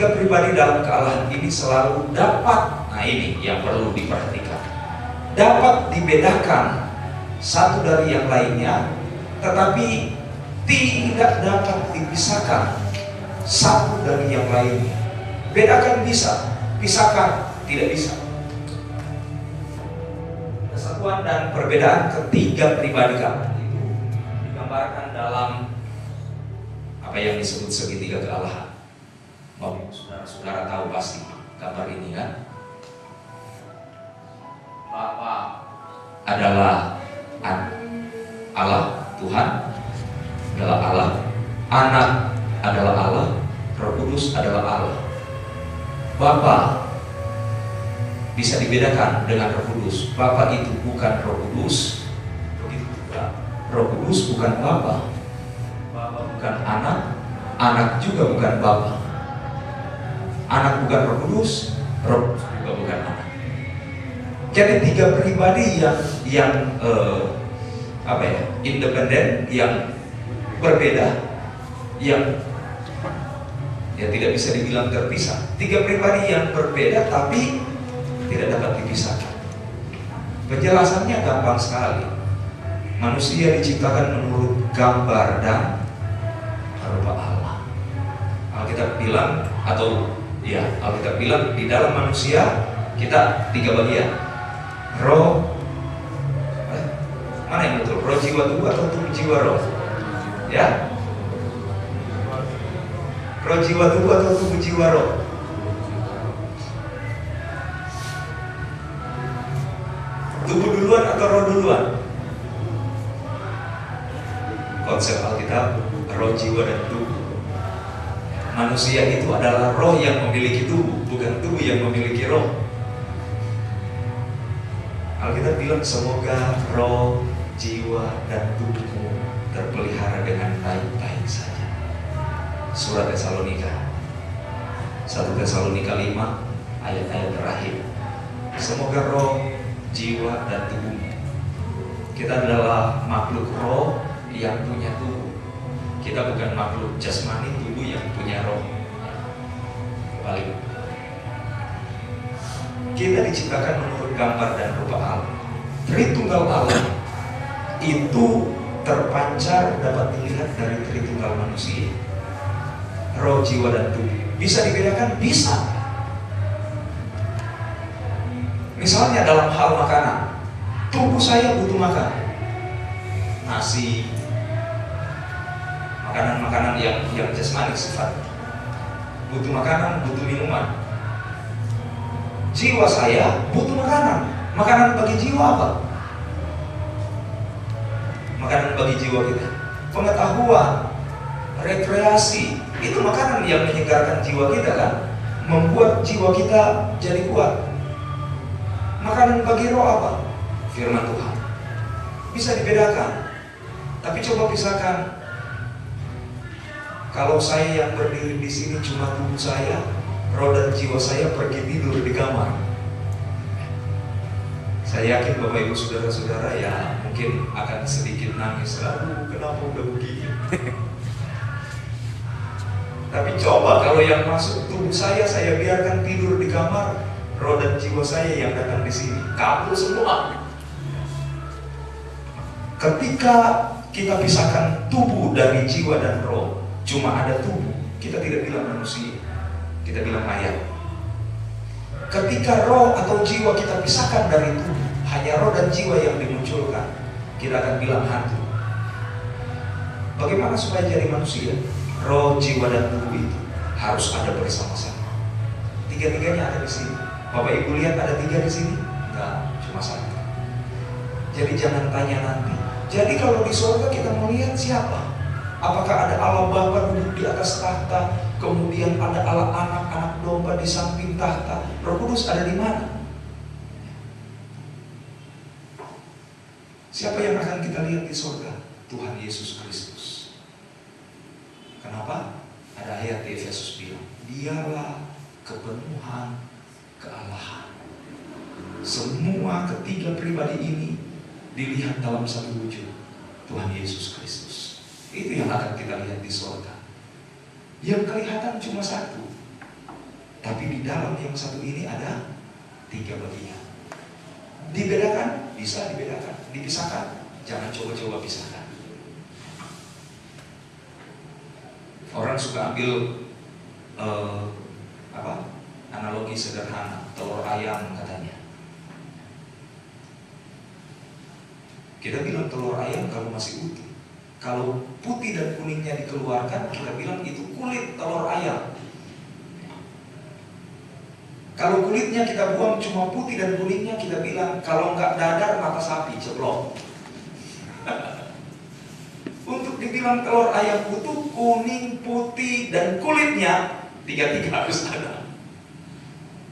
Ketiga pribadi dalam kealahan ini selalu dapat, nah ini yang perlu diperhatikan, dapat dibedakan satu dari yang lainnya, tetapi tidak dapat dipisahkan satu dari yang lainnya. Bedakan bisa, pisahkan tidak bisa. Kesatuan dan perbedaan ketiga pribadi kamu itu digambarkan dalam apa yang disebut segitiga kealahan. Saudara-saudara tahu pasti gambar ini kan? Bapa adalah Allah, Tuhan adalah Allah, Anak adalah Allah, Roh Kudus adalah Allah. Bapa bisa dibedakan dengan Roh Kudus. Bapa itu bukan Roh Kudus, begitu juga Roh Kudus bukan Bapa. Bapa bukan Anak, Anak juga bukan Bapa. Anak bukan Roh Kudus, Roh Kudus juga bukan Anak. Jadi tiga pribadi yang independen, yang berbeda, yang tidak bisa dibilang terpisah. Tiga pribadi yang berbeda tapi tidak dapat dipisahkan. Penjelasannya gampang sekali. Manusia diciptakan menurut gambar dan rupa Allah. Alkitab bilang Alkitab bilang di dalam manusia kita tiga bagian. Roh, mana yang betul? Roh, jiwa, tubuh atau tubuh, jiwa, roh? Ya? Roh, jiwa, tubuh atau tubuh, jiwa, roh? Tubuh duluan atau roh duluan? Konsep Alkitab, roh, jiwa, dan tubuh. Manusia itu adalah roh yang memiliki tubuh, bukan tubuh yang memiliki roh. Alkitab bilang semoga roh, jiwa, dan tubuhmu terpelihara dengan baik-baik saja. Surat Tesalonika 1 Tesalonika 5 ayat-ayat terakhir. Semoga roh, jiwa, dan tubuhmu. Kita adalah makhluk roh yang punya tubuh. Kita bukan makhluk jasmani tubuh yang punya roh. Kebalik. Kita diciptakan menurut gambar dan rupa Allah. Tritunggal Allah itu terpancar, dapat dilihat dari Tritunggal manusia. Roh, jiwa, dan tubuh. Bisa dibedakan? Bisa. Misalnya dalam hal makanan, tubuh saya butuh makan nasi, makanan-makanan yang jasmani sifat. Butuh makanan, butuh minuman. Jiwa saya butuh makanan. Makanan bagi jiwa apa? Makanan bagi jiwa kita pengetahuan, rekreasi. Itu makanan yang menyegarkan jiwa kita kan, membuat jiwa kita jadi kuat. Makanan bagi roh apa? Firman Tuhan. Bisa dibedakan. Tapi coba pisahkan. Kalau saya yang berdiri di sini cuma tubuh saya, roh dan jiwa saya pergi tidur di kamar. Saya yakin Bapak Ibu Saudara-saudara ya mungkin akan sedikit nangis. Aduh, kenapa udah begini? Tapi coba kalau yang masuk tubuh saya biarkan tidur di kamar, roh dan jiwa saya yang datang di sini kabur semua. Ketika kita pisahkan tubuh dari jiwa dan roh, cuma ada tubuh, kita tidak bilang manusia, kita bilang mayat. Ketika roh atau jiwa kita pisahkan dari tubuh, hanya roh dan jiwa yang dimunculkan, kita akan bilang hantu. Bagaimana supaya jadi manusia? Roh, jiwa, dan tubuh itu harus ada bersama-sama. Tiga-tiganya ada di sini. Bapak Ibu lihat ada tiga di sini? Enggak, cuma satu. Jadi jangan tanya nanti. Jadi kalau di surga kita melihat siapa? Apakah ada Allah Bapa duduk di atas tahta, kemudian ada Allah Anak, anak domba di samping tahta, Roh Kudus ada di mana? Siapa yang akan kita lihat di surga? Tuhan Yesus Kristus. Kenapa? Ada ayat di Efesus bilang, dialah kepenuhan kealahan. Semua ketiga pribadi ini dilihat dalam satu wujud, Tuhan Yesus Kristus. Itu yang akan kita lihat di surga. Yang kelihatan cuma satu, Tapi di dalam yang satu ini ada 3 bagian. Dibedakan? Bisa dibedakan. Dipisahkan? Jangan coba-coba pisahkan. Orang suka ambil analogi sederhana, telur ayam katanya. Kita bilang telur ayam kalau masih utuh. Kalau putih dan kuningnya dikeluarkan, kita bilang itu kulit telur ayam. Kalau kulitnya kita buang cuma putih dan kuningnya, kita bilang kalau nggak dadar mata sapi ceplok. Untuk dibilang telur ayam utuh, kuning, putih, dan kulitnya 3 harus ada.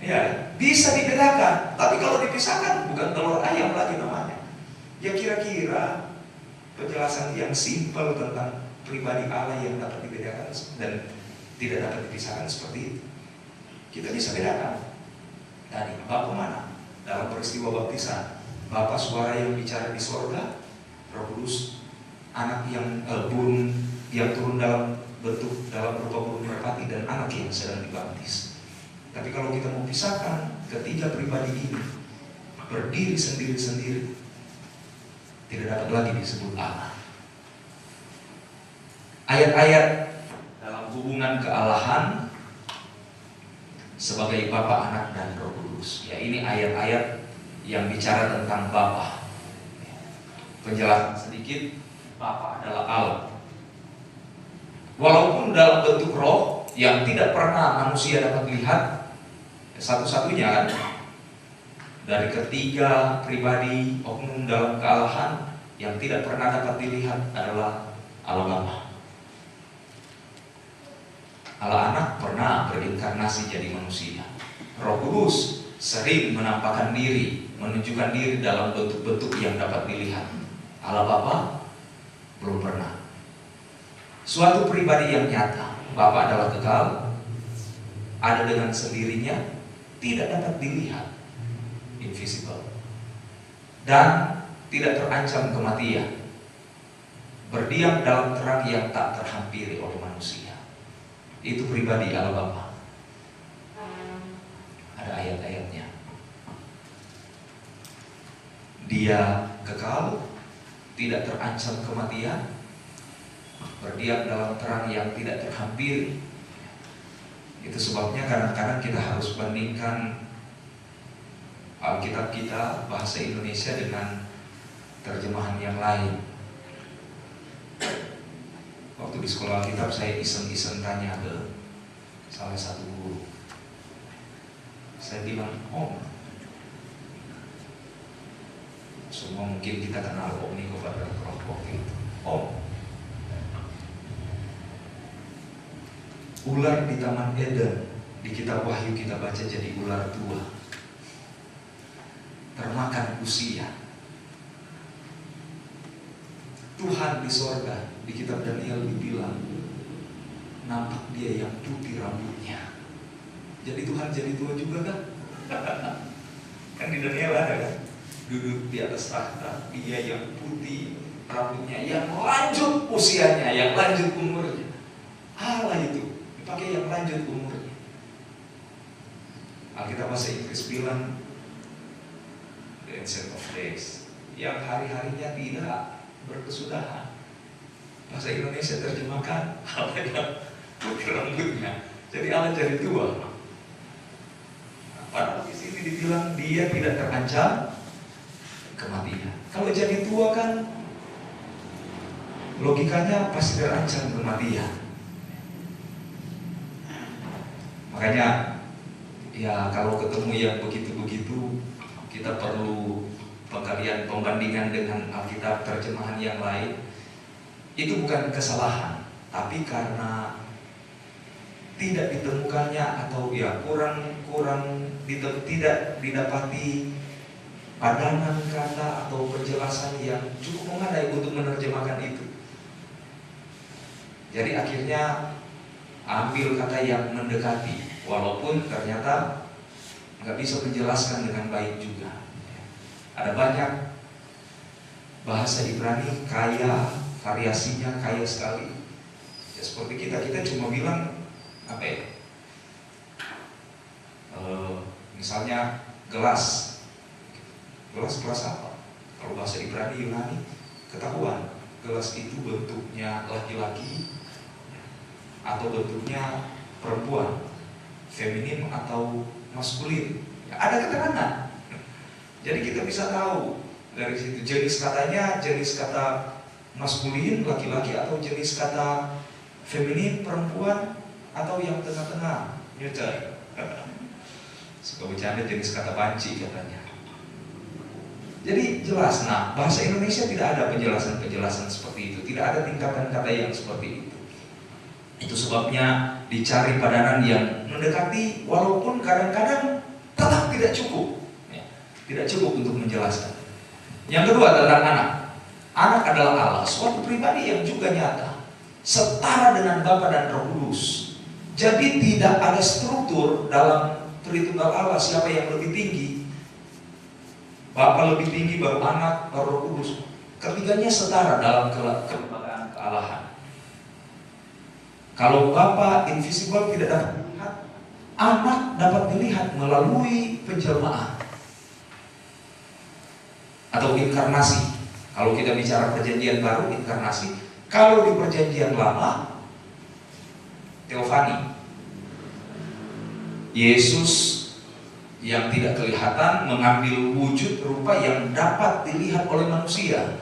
Ya, bisa dibedakan. Tapi kalau dipisahkan bukan telur ayam lagi namanya. Ya kira-kira penjelasan yang simpel tentang pribadi Allah yang dapat dibedakan dan tidak dapat dipisahkan seperti itu. Kita bisa bedakan. Tadi Bapa mana? Dalam peristiwa baptisan, Bapa suara yang bicara di sorga, Roh Kudus anak yang burung yang turun dalam rupa burung merpati, dan anak yang sedang dibaptis. Tapi kalau kita mau pisahkan ketiga pribadi ini berdiri sendiri-sendiri, tidak dapat lagi disebut Allah. Ayat-ayat dalam hubungan kealahan sebagai Bapa, Anak, dan Roh Kudus. Ya, ini ayat-ayat yang bicara tentang Bapa. Penjelasan sedikit, Bapa adalah Allah. Walaupun dalam bentuk roh yang tidak pernah manusia dapat lihat, satu-satunya kan dari ketiga pribadi oknum dalam kealahan yang tidak pernah dapat dilihat adalah Allah Bapa. Allah Anak pernah berinkarnasi jadi manusia. Roh Kudus sering menampakkan diri, menunjukkan diri dalam bentuk-bentuk yang dapat dilihat. Allah Bapa belum pernah. Suatu pribadi yang nyata, Bapa adalah kekal, ada dengan sendirinya, tidak dapat dilihat, invisible, dan tidak terancam kematian, berdiam dalam terang yang tak terhampiri oleh manusia. Itu pribadi Allah Bapa. Ada ayat-ayatnya. Dia kekal, tidak terancam kematian, berdiam dalam terang yang tidak terhampiri. Itu sebabnya kadang-kadang kita harus bandingkan Alkitab kita bahasa Indonesia dengan terjemahan yang lain. Waktu di sekolah Alkitab saya iseng-iseng tanya ke salah satu guru. Saya bilang, Om, semua mungkin kita kenal Om ini kepada kelompok itu. Om, ular di Taman Eden di kitab Wahyu kita baca jadi ular tua, termakan usia. Tuhan di sorga di kitab Daniel dibilang nampak dia yang putih rambutnya. Jadi Tuhan jadi tua juga kan? Kan di Daniel ada kan? Duduk di atas tahta, dia yang putih rambutnya, yang lanjut usianya, yang lanjut umurnya. Allah itu dipakai yang lanjut umurnya. Alkitab bahasa Inggris bilang the ancient of days, yang hari-harinya tidak berkesudahan. Bahasa Indonesia terjemahkan Allah yang putih rambutnya, jadi Allah jadi tua. Padahal di sini dibilang dia tidak terancam kematian. Kalau jadi tua kan logikanya pasti terancam kematian. Makanya ya kalau ketemu yang begitu-begitu, kita perlu pengkajian pembandingan dengan Alkitab terjemahan yang lain. Itu bukan kesalahan, tapi karena tidak ditemukannya atau ya tidak didapati padanan kata atau penjelasan yang cukup memadai untuk menerjemahkan itu. Jadi akhirnya ambil kata yang mendekati, walaupun ternyata nggak bisa menjelaskan dengan baik juga. Ada banyak bahasa Ibrani kaya, variasinya kaya sekali. Ya seperti kita cuma bilang apa ya? Misalnya gelas. Gelas apa? Kalau bahasa Ibrani Yunani ketahuan. Gelas itu bentuknya laki-laki atau bentuknya perempuan, feminim atau maskulin. Ya, ada keterangan. Jadi kita bisa tahu dari situ jenis katanya, jenis kata maskulin laki-laki atau jenis kata feminin perempuan atau yang tengah-tengah, neutral. Suka bercanda jenis kata banci katanya. Jadi jelas. Nah, bahasa Indonesia tidak ada penjelasan-penjelasan seperti itu. Tidak ada tingkatan kata yang seperti itu. Itu sebabnya dicari padanan yang mendekati, walaupun kadang-kadang tetap tidak cukup. Ya, tidak cukup untuk menjelaskan. Yang kedua tentang anak. Anak adalah Allah, suatu pribadi yang juga nyata, setara dengan Bapa dan Roh Kudus. Jadi tidak ada struktur dalam Tritunggal Allah siapa yang lebih tinggi. Bapa lebih tinggi, baru anak, baru Roh Kudus. Ketiganya setara dalam kelembagaan kealahan. Kalau Bapa invisible tidak dapat dilihat, anak dapat dilihat melalui penjelmaan atau inkarnasi. Kalau kita bicara perjanjian baru, inkarnasi. Kalau di perjanjian lama, teofani. Yesus yang tidak kelihatan mengambil wujud rupa yang dapat dilihat oleh manusia.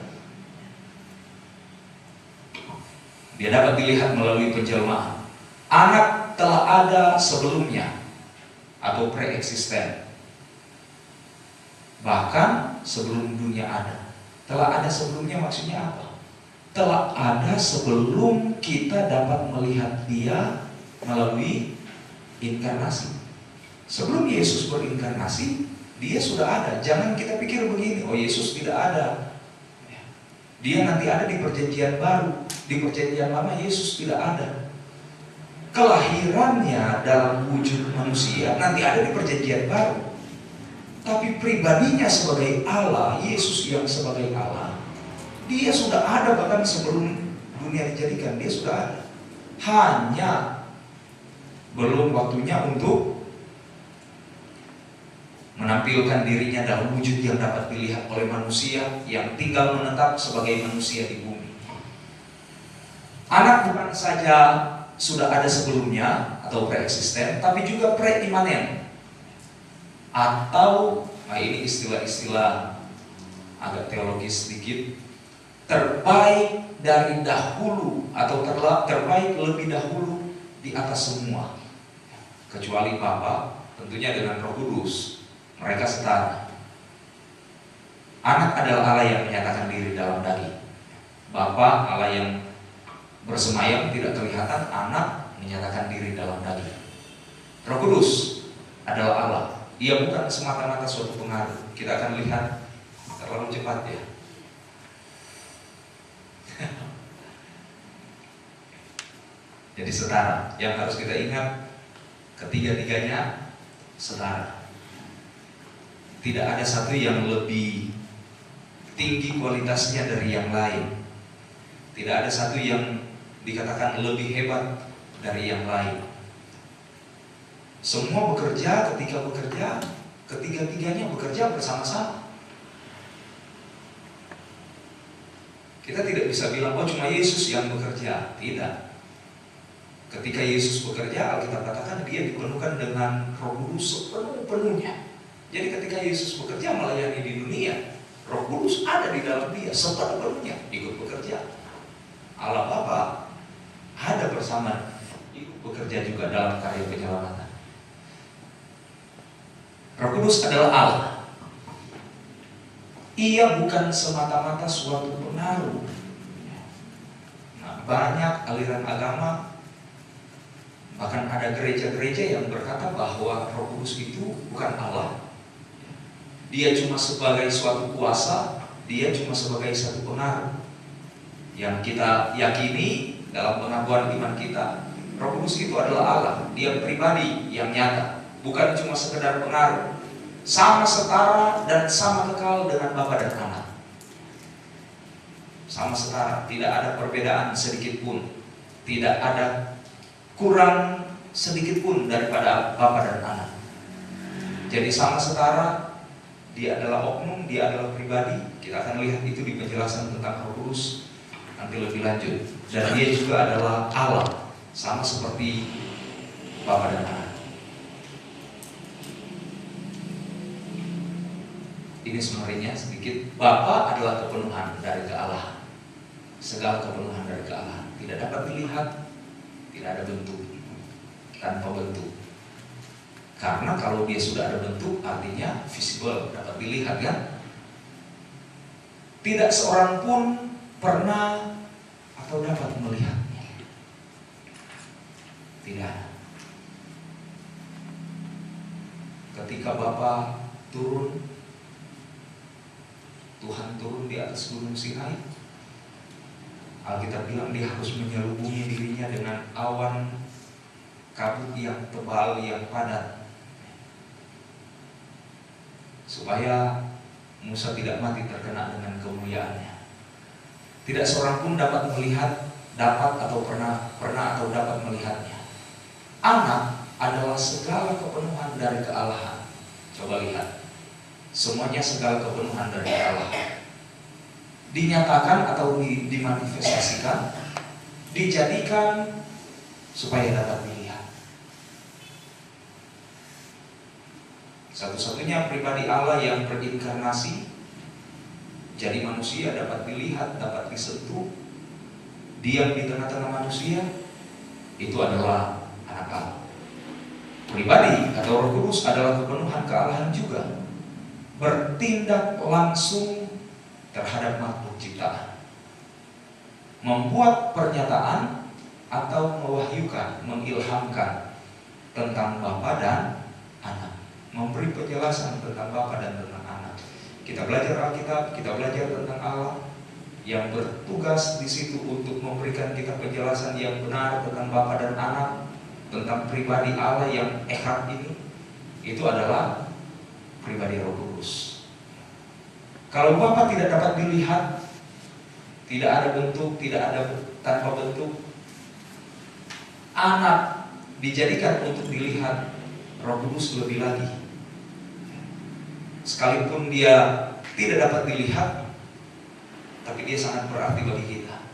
Dia dapat dilihat melalui penjelmaan. Anak telah ada sebelumnya atau preeksisten. Bahkan sebelum dunia ada. Telah ada sebelumnya maksudnya apa? Telah ada sebelum kita dapat melihat dia melalui inkarnasi. Sebelum Yesus berinkarnasi, dia sudah ada. Jangan kita pikir begini, oh Yesus tidak ada. Dia nanti ada di perjanjian baru. Di perjanjian lama Yesus tidak ada. Kelahirannya dalam wujud manusia nanti ada di perjanjian baru. Tapi pribadinya sebagai Allah, Yesus yang sebagai Allah, dia sudah ada bahkan sebelum dunia dijadikan, dia sudah ada. Hanya belum waktunya untuk menampilkan dirinya dalam wujud yang dapat dilihat oleh manusia yang tinggal menetap sebagai manusia di bumi. Anak bukan saja sudah ada sebelumnya atau preeksisten, tapi juga preimanen. Atau, nah ini istilah-istilah agak teologis sedikit, terbaik dari dahulu atau terbaik lebih dahulu di atas semua. Kecuali Bapa, tentunya dengan Roh Kudus. Mereka setara. Anak adalah Allah yang menyatakan diri dalam daging. Bapa Allah yang bersemayam tidak kelihatan, anak menyatakan diri dalam daging. Roh Kudus adalah Allah. Dia bukan semata-mata suatu pengaruh. Kita akan lihat terlalu cepat ya. Jadi setara. Yang harus kita ingat, ketiga-tiganya setara. Tidak ada satu yang lebih tinggi kualitasnya dari yang lain. Tidak ada satu yang dikatakan lebih hebat dari yang lain. Semua bekerja, ketika bekerja, ketiga-tiganya bekerja bersama-sama. Kita tidak bisa bilang, oh cuma Yesus yang bekerja. Tidak. Ketika Yesus bekerja, Alkitab katakan dia dipenuhkan dengan Roh Kudus sepenuh-penuhnya. Jadi ketika Yesus bekerja melayani di dunia, Roh Kudus ada di dalam dia sepenuhnya ikut bekerja. Allah Bapa ada bersama, ikut bekerja juga dalam karya penyelamatan. Roh Kudus adalah Allah. Ia bukan semata-mata suatu pengaruh. Nah, banyak aliran agama, bahkan ada gereja-gereja yang berkata bahwa Roh Kudus itu bukan Allah. Dia cuma sebagai suatu kuasa, dia cuma sebagai satu pengaruh. Yang kita yakini dalam pengakuan iman kita, Roh Kudus itu adalah Allah. Dia pribadi yang nyata, bukan cuma sekedar pengaruh. Sama setara dan sama kekal dengan Bapa dan Anak. Sama setara, tidak ada perbedaan sedikit pun. Tidak ada kurang sedikit pun daripada Bapa dan Anak. Jadi sama setara, dia adalah oknum, dia adalah pribadi. Kita akan lihat itu di penjelasan tentang Roh Kudus nanti lebih lanjut. Dan dia juga adalah Allah, sama seperti Bapa dan Anak. Ini summary-nya sedikit. Bapa adalah kepenuhan dari kealahan. Segala kepenuhan dari kealahan. Tidak dapat dilihat, tidak ada bentuk, tanpa bentuk. Karena kalau dia sudah ada bentuk, artinya visible, dapat dilihat kan? Tidak seorang pun pernah atau dapat melihatnya. Tidak. Ketika Bapa turun, Tuhan turun di atas gunung Sinai, Alkitab bilang dia harus menyelubungi dirinya dengan awan kabut yang tebal, yang padat, supaya Musa tidak mati terkena dengan kemuliaannya. Tidak seorang pun dapat melihat, dapat atau pernah atau dapat melihatnya. Anak adalah segala kepenuhan dari kealahan. Coba lihat, semuanya segala kepenuhan dari kealahan. Dinyatakan atau dimanifestasikan, dijadikan supaya dapat dilihat. Satu-satunya pribadi Allah yang berinkarnasi, jadi manusia, dapat dilihat, dapat disentuh, diam di tengah-tengah manusia, itu adalah Anak Allah. Pribadi atau Roh Kudus adalah kepenuhan kealahan juga, bertindak langsung terhadap makhluk ciptaan, membuat pernyataan atau mewahyukan, mengilhamkan tentang Bapa dan Anak, memberi penjelasan tentang Bapa dan tentang Anak. Kita belajar Alkitab, kita belajar tentang Allah yang bertugas di situ untuk memberikan kita penjelasan yang benar tentang Bapa dan Anak, tentang pribadi Allah yang echad ini. Itu adalah pribadi Roh Kudus. Kalau Bapa tidak dapat dilihat, tidak ada bentuk, tidak ada tanpa bentuk, Anak dijadikan untuk dilihat, Roh Kudus lebih lagi. Sekalipun dia tidak dapat dilihat, tapi dia sangat berarti bagi kita.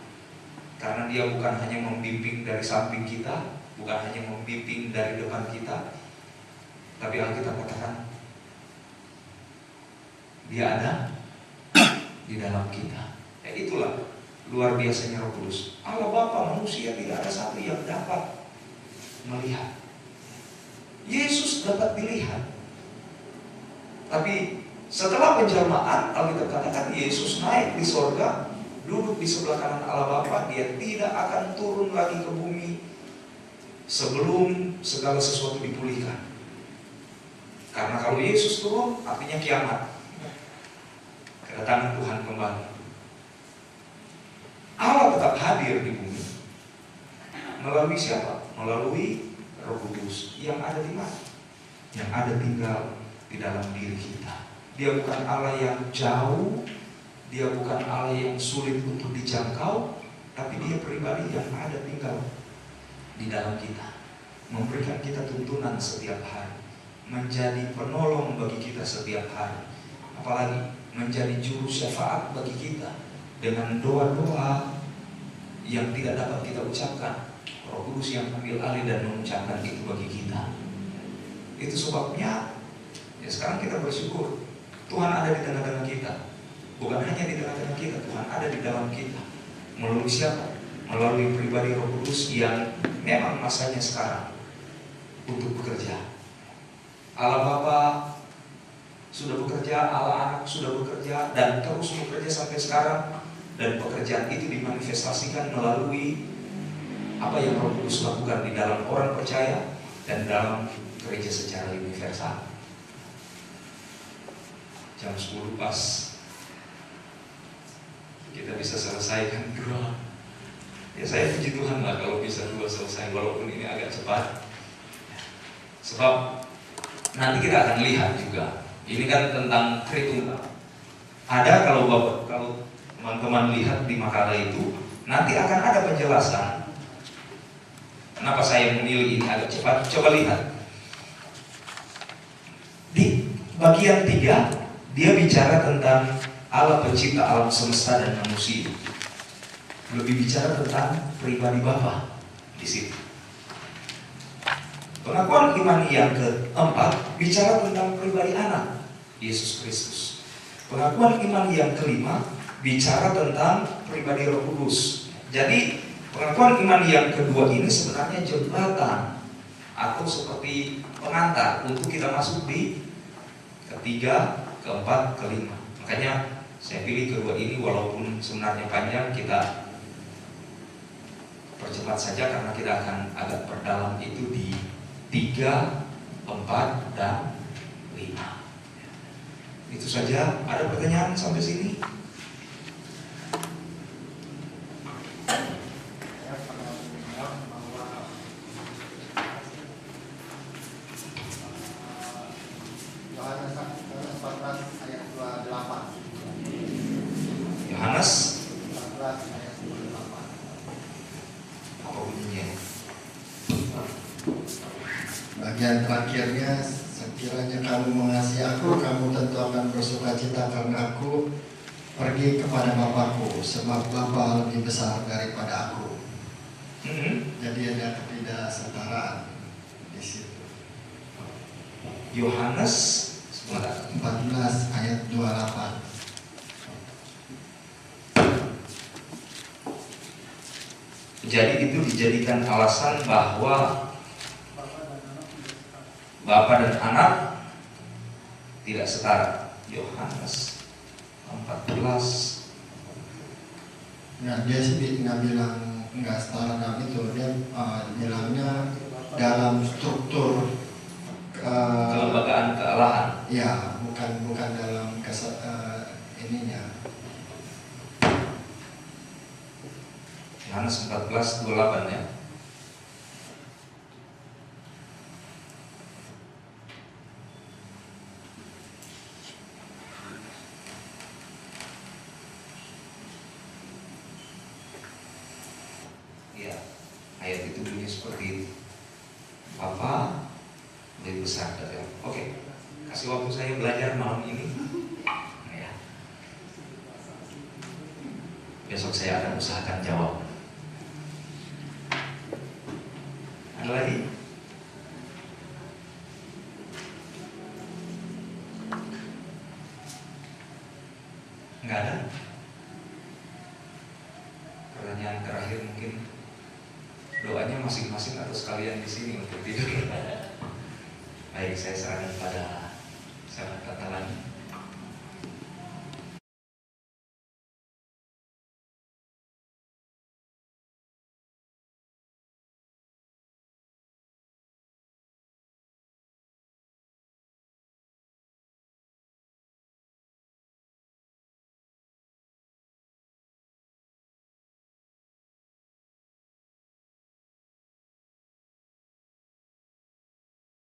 Karena dia bukan hanya membimbing dari samping kita, bukan hanya membimbing dari depan kita, tapi Alkitab katakan dia ada di dalam kita. Itulah luar biasanya Roh Kudus. Allah Bapa, manusia tidak ada satu yang dapat melihat. Yesus dapat dilihat. Tapi setelah penjelmaan, Alkitab katakan Yesus naik di sorga, duduk di sebelah kanan Allah Bapa. Dia tidak akan turun lagi ke bumi sebelum segala sesuatu dipulihkan. Karena kalau Yesus turun, artinya kiamat, kedatangan Tuhan kembali. Allah tetap hadir di bumi. Melalui siapa? Melalui Roh Kudus yang ada di mana? Yang ada tinggal di dalam diri kita. Dia bukan Allah yang jauh, dia bukan Allah yang sulit untuk dijangkau, tapi dia pribadi yang ada tinggal di dalam kita, memberikan kita tuntunan setiap hari, menjadi penolong bagi kita setiap hari, apalagi menjadi juru syafaat bagi kita dengan doa-doa yang tidak dapat kita ucapkan. Roh Kudus yang ambil alih dan mengucapkan itu bagi kita. Itu sebabnya ya sekarang kita bersyukur Tuhan ada di tengah-tengah kita. Bukan hanya di tengah-tengah kita, Tuhan ada di dalam kita. Melalui siapa? Melalui pribadi Roh Kudus yang memang masanya sekarang untuk bekerja. Allah Bapa sudah bekerja, Allah Anak sudah bekerja dan terus bekerja sampai sekarang. Dan pekerjaan itu dimanifestasikan melalui apa yang Roh Kudus lakukan di dalam orang percaya dan dalam gereja secara universal. Jam 10 pas kita bisa selesaikan dua. Ya saya puji Tuhan lah kalau bisa dua selesai, walaupun ini agak cepat. Sebab nanti kita akan lihat juga. Ini kan tentang Tritunggal. Ada kalau teman-teman lihat di makalah itu, nanti akan ada penjelasan. Kenapa saya memilih ini agak cepat? Coba lihat. Di bagian 3, dia bicara tentang Allah pencipta alam semesta dan manusia. Lebih bicara tentang pribadi Bapa di situ. Pengakuan iman yang keempat bicara tentang pribadi anak, Yesus Kristus. Pengakuan iman yang kelima bicara tentang pribadi Roh Kudus. Jadi pengakuan iman yang kedua ini sebenarnya jembatan atau seperti pengantar untuk kita masuk di ketiga, keempat, kelima. Makanya saya pilih kedua ini walaupun sebenarnya panjang, kita percepat saja karena kita akan agak perdalam itu di 3, 4, dan 5. Itu saja. Ada pertanyaan sampai sini? Yohanes 14 ayat 28. apa bunyinya? Bagian terakhirnya, sekiranya kamu mengasihi aku, kamu tentu akan bersuka cita karena aku pergi kepada Bapakku, sebab Bapa lebih besar daripada aku. Jadi ada ketidaksetaraan di situ. Yohanes 14 ayat 28. Jadi itu dijadikan alasan bahwa Bapa dan Anak tidak setara. Yohanes 14. Nah, dia sih nggak bilang nggak setara dalam itu, dia bilangnya dalam struktur Kelembagaan kealahan. ya, bukan dalam ininya. Yohanes 14:28 ya. Ya, ayat itu bunyi seperti itu. Bapa lebih besar dari aku. Oke, kasih waktu saya belajar malam ini. Ya. Besok saya akan usahakan jawab. Ada lagi? Enggak ada? Pertanyaan terakhir mungkin doanya masing-masing atau sekalian di sini untuk tidur. Baik, saya serahkan pada sahabat kata lagi.